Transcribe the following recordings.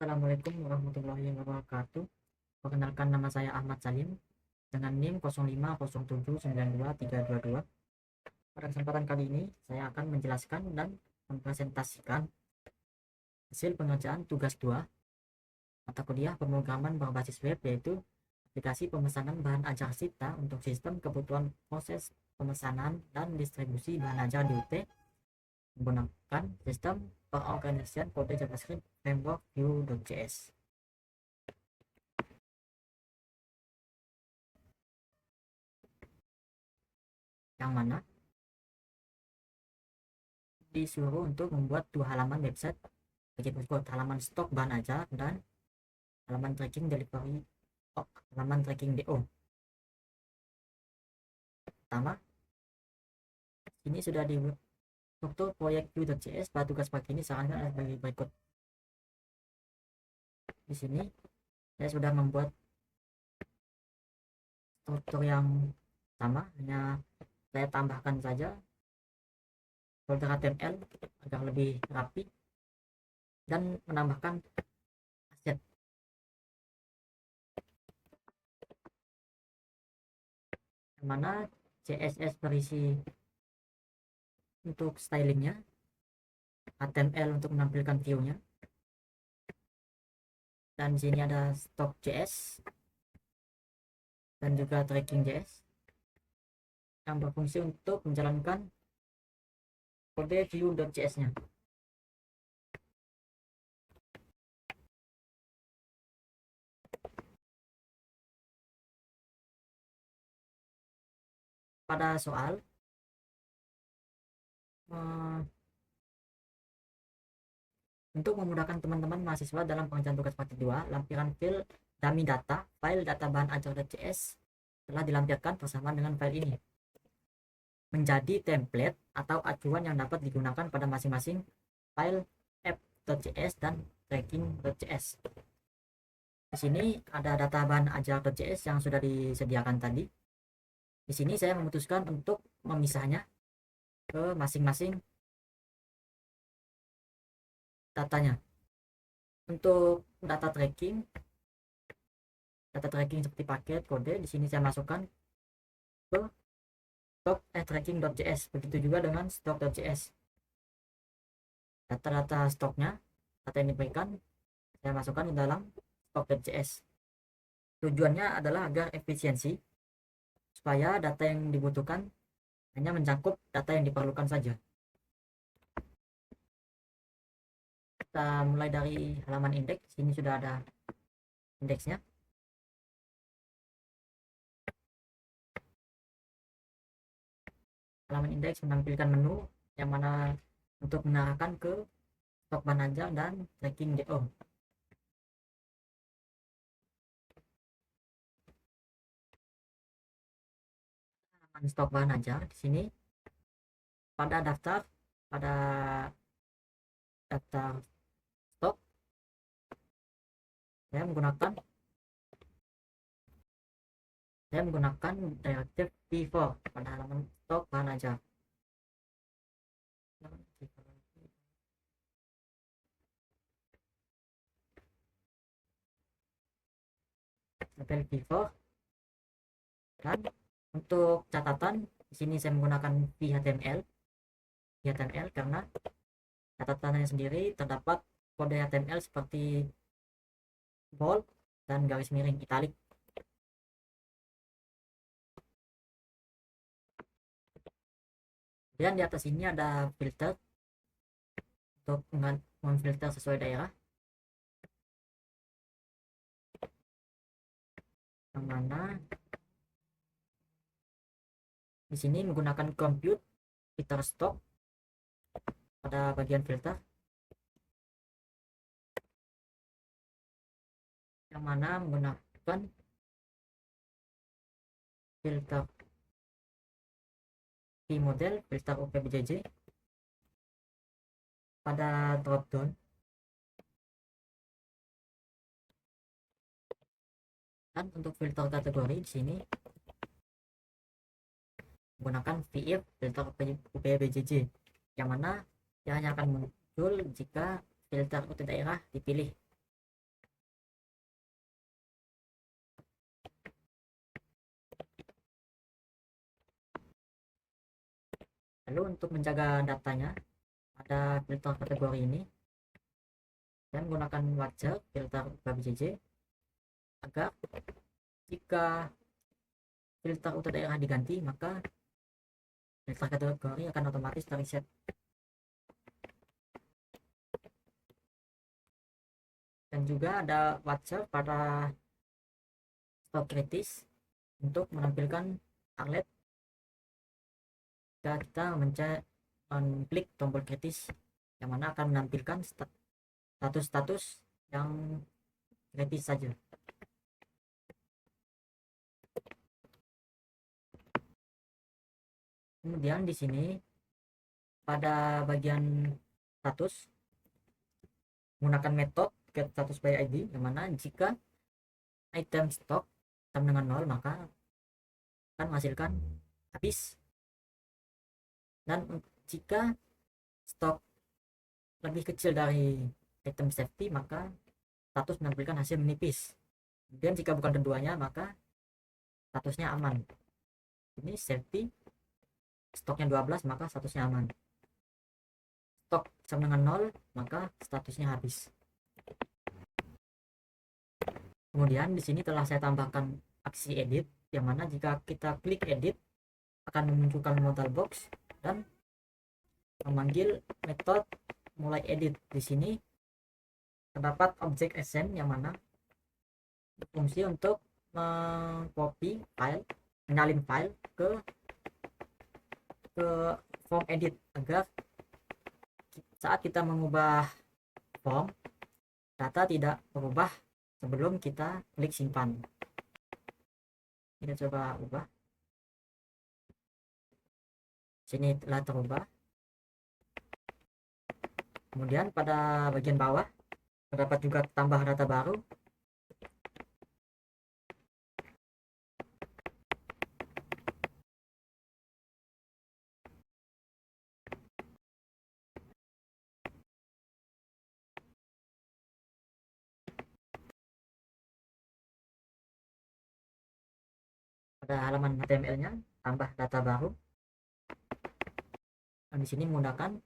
Assalamualaikum warahmatullahi wabarakatuh. Perkenalkan, nama saya Ahmad Salim dengan NIM 05079232. Pada kesempatan kali ini saya akan menjelaskan dan mempresentasikan hasil pengerjaan tugas 2 mata kuliah pemrograman berbasis web, yaitu aplikasi pemesanan bahan ajar Sita untuk sistem kebutuhan proses pemesanan dan distribusi bahan ajar di UT menggunakan sistem pengorganisasian kode JavaScript framework Vue.js. Yang mana disuruh untuk membuat dua halaman website berikut: halaman stok bahan ajar dan halaman tracking delivery, halaman tracking DO. Pertama, ini sudah di struktur proyek Vue.js. Pada tugas pagi ini sarankan sebagai berikut. Di sini saya sudah membuat struktur yang sama, hanya saya tambahkan saja folder HTML agar lebih rapi dan menambahkan aset. Yang mana CSS berisi untuk stylingnya, HTML untuk menampilkan view-nya, dan di sini ada stock.js dan juga tracking.js yang berfungsi untuk menjalankan kode Vue.js-nya. Pada soal untuk memudahkan teman-teman mahasiswa dalam pengerjaan tugas praktik 2, lampiran file dummy data, file data bahan ajar.js telah dilampirkan bersama dengan file ini menjadi template atau acuan yang dapat digunakan pada masing-masing file app.js dan tracking.js. Di sini ada data bahan ajar.js yang sudah disediakan tadi. Di sini saya memutuskan untuk memisahnya ke masing-masing datanya. Untuk data tracking seperti paket kode, di sini saya masukkan ke tracking.js. Begitu juga dengan stock.js. Data-data stoknya, data yang diberikan, saya masukkan di dalam stock.js. Tujuannya adalah agar efisiensi, supaya data yang dibutuhkan hanya mencakup data yang diperlukan saja. Kita mulai dari halaman indeks. Sini sudah ada indeksnya. Halaman indeks menampilkan menu yang mana untuk mengarahkan ke stok bahan ajar dan tracking DO. Halaman stok bahan ajar di sini pada daftar stok saya menggunakan directive v4 pada halaman stok bahan ajar. Label v4, dan untuk catatan di sini saya menggunakan HTML karena catatannya sendiri terdapat kode HTML seperti bold dan garis miring italic. Dan di atas ini ada filter untuk memfilter sesuai daerah, yang mana di sini menggunakan compute filter stock pada bagian filter, yang mana menggunakan filter model filter OPBJJ pada dropdown, dan untuk filter kategori di sini menggunakan VIF filter UPBJJ, yang mana dia hanya akan muncul jika filter UT daerah dipilih. Lalu untuk menjaga datanya, ada filter kategori ini. Saya menggunakan wajar filter UKBJJ agar jika filter untuk daerah diganti, maka filter kategori akan otomatis terreset. Dan juga ada wajar pada stop kritis untuk menampilkan alert jika kita mengklik tombol kritis, yang mana akan menampilkan status-status yang kritis saja. Kemudian di sini pada bagian status menggunakan metode get status by ID, yang mana jika item stok sama dengan 0 maka akan menghasilkan habis, dan jika stok lebih kecil dari item safety maka status menampilkan hasil menipis. Kemudian jika bukan keduanya maka statusnya aman. Ini safety, stoknya 12 maka statusnya aman. Stok sama dengan 0 maka statusnya habis. Kemudian di sini telah saya tambahkan aksi edit, yang mana jika kita klik edit akan memunculkan modal box dan memanggil metode mulai edit. Di sini terdapat objek assign yang mana berfungsi untuk mengcopy file, menyalin file ke form edit agar saat kita mengubah form data tidak berubah sebelum kita klik simpan. Kita coba ubah. Sini telah terubah. Kemudian pada bagian bawah terdapat juga tambah data baru. Pada halaman HTML-nya tambah data baru. Dan di sini menggunakan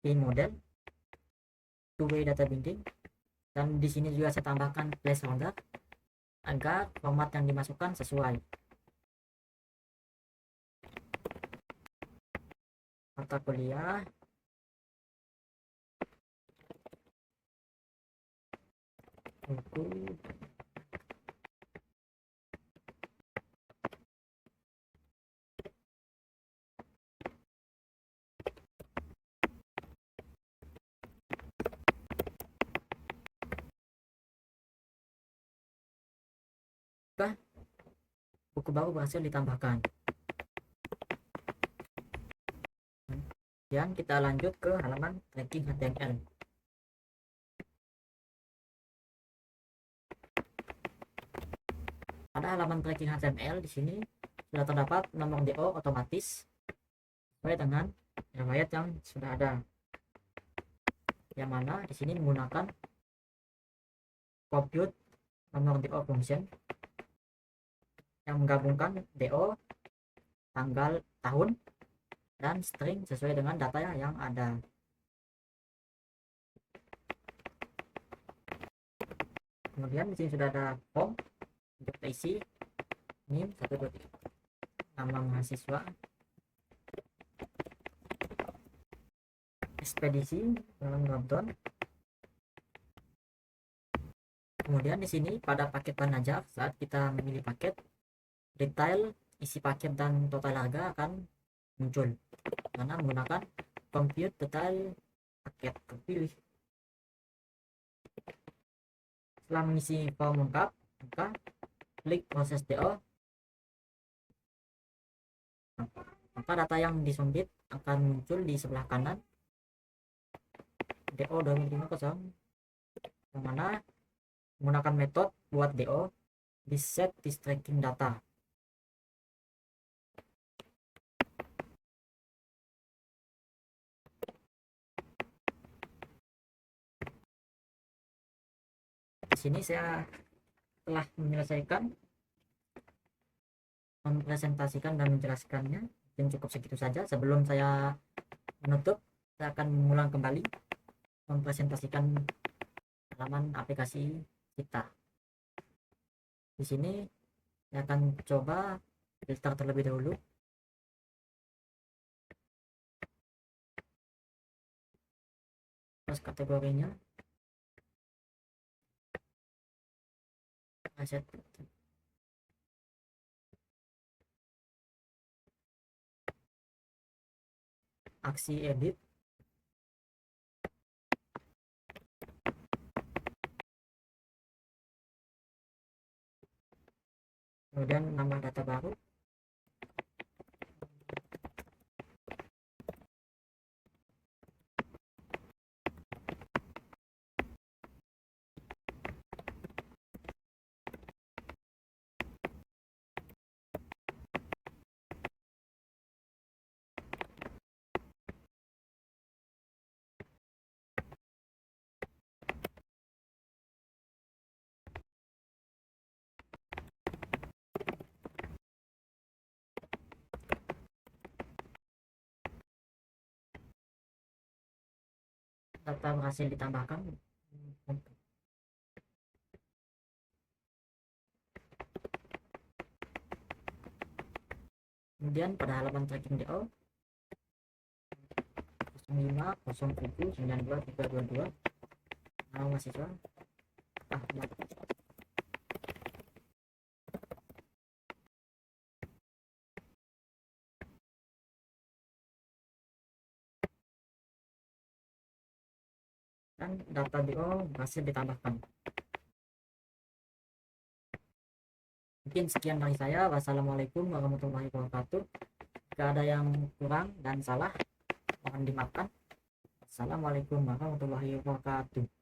pin model, two-way data binding, dan di sini juga saya tambahkan placeholder agar format yang dimasukkan sesuai. Mata kuliah, buku, buku baru berhasil ditambahkan. Dan kita lanjut ke halaman tracking HTML. Pada halaman tracking HTML di sini sudah terdapat nomor DO otomatis sesuai dengan riwayat yang sudah ada. Yang mana di sini menggunakan compute nomor DO function yang menggabungkan DO, tanggal, tahun, dan string sesuai dengan data yang ada. Kemudian di sini sudah ada form untuk isi NIM 123, nama mahasiswa, ekspedisi dalam dropdown. Kemudian di sini pada paket penajar saat kita memilih paket, detail isi paket dan total harga akan muncul karena menggunakan compute detail paket terpilih. Setelah mengisi form lengkap, maka klik proses DO, maka data yang disubmit akan muncul di sebelah kanan DO 2050, yang mana menggunakan metode buat DO di set distracting data. Di sini saya telah menyelesaikan mempresentasikan dan menjelaskannya. Mungkin cukup segitu saja. Sebelum saya menutup, saya akan mengulang kembali mempresentasikan halaman aplikasi kita. Di sini saya akan coba filter terlebih dahulu. Terus kategorinya aset, aksi edit, kemudian nama data baru, data berhasil ditambahkan. Kemudian pada halaman tracking DO 0507922322 nama mahasiswa Ahmad. Dan data DO berhasil ditambahkan. Mungkin sekian dari saya. Wassalamualaikum warahmatullahi wabarakatuh. Jika ada yang kurang dan salah, mohon dimaafkan. Assalamualaikum warahmatullahi wabarakatuh.